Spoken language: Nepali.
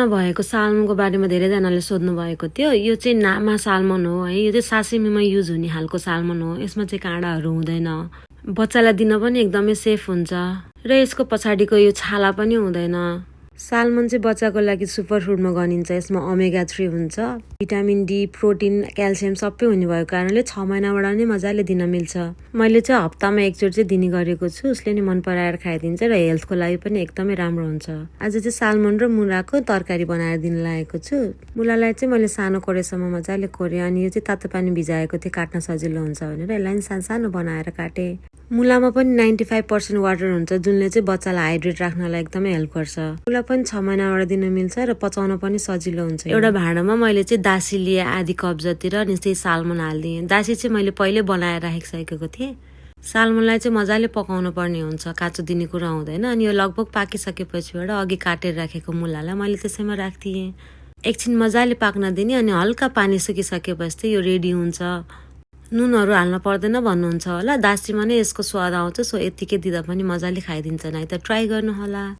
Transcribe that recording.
भएको साल्मनको बारेमा धेरैजनाले सोध्नु भएको थियो। यो चाहिँ नामा साल्मन हो है। यो चाहिँ सासिमीमा युज हुने खालको साल्मन हो। यसमा चाहिँ काँडाहरू हुँदैन। बच्चालाई दिन पनि एकदमै सेफ हुन्छ र यसको पछाडिको यो छाला पनि हुँदैन। साल्मन चाहिँ बच्चाको लागि सुपर फुडमा गनिन्छ। यसमा ओमेगा 3 हुन्छ, भिटामिन डी, प्रोटिन, क्याल्सियम सबै हुने भएको कारणले 6 महिनाबाट नै मजाले दिन मिल्छ। मैले चाहिँ हप्तामा एकचोटि चाहिँ दिने गरेको छु। उसले नि मन पराएर खाइदिन्छ र हेल्थको लागि पनि एकदमै राम्रो हुन्छ। आज चाहिँ साल्मन र मुलाको तरकारी बनाएर दिन लागेको छु। मुलालाई चाहिँ मैले सानो कोरेसम्म मजाले कोरेँ अनि यो चाहिँ तातो पानी भिजाएको थिएँ काट्न सजिलो हुन्छ भनेर यसलाई सानो बनाएर काटेँ। मुलामा पनि 95% वाटर हुन्छ जुनले चाहिँ बच्चालाई हाइड्रेट राख्नलाई एकदमै हेल्प गर्छ। मुला पनि 6 महिनाबाट दिन मिल्छ र पचाउन पनि सजिलो हुन्छ। एउटा भाँडामा मैले चाहिँ दासी लिएँ आधी कप जति र अनि त्यही साल्मन हालिदिएँ। दासी चाहिँ मैले पहिल्यै बनाएर राखिसकेको थिएँ। साल्मनलाई चाहिँ मजाले पकाउनु पर्ने हुन्छ, काँचो दिने कुरा हुँदैन। अनि यो लगभग पाकिसकेपछिबाट अघि काटेर राखेको मुलालाई मैले त्यसैमा राखिदिएँ। एकछिन मजाले पाक्न दिने अनि हल्का पानी सुकिसकेपछि चाहिँ यो रेडी हुन्छ। नुनहरू हाल्न पर्दैन भन्नुहुन्छ होला। दासीमा नै यसको स्वाद आउँछ, सो यतिकै दिँदा पनि मजाले खाइदिन्छ। नै त ट्राई गर्नु होला।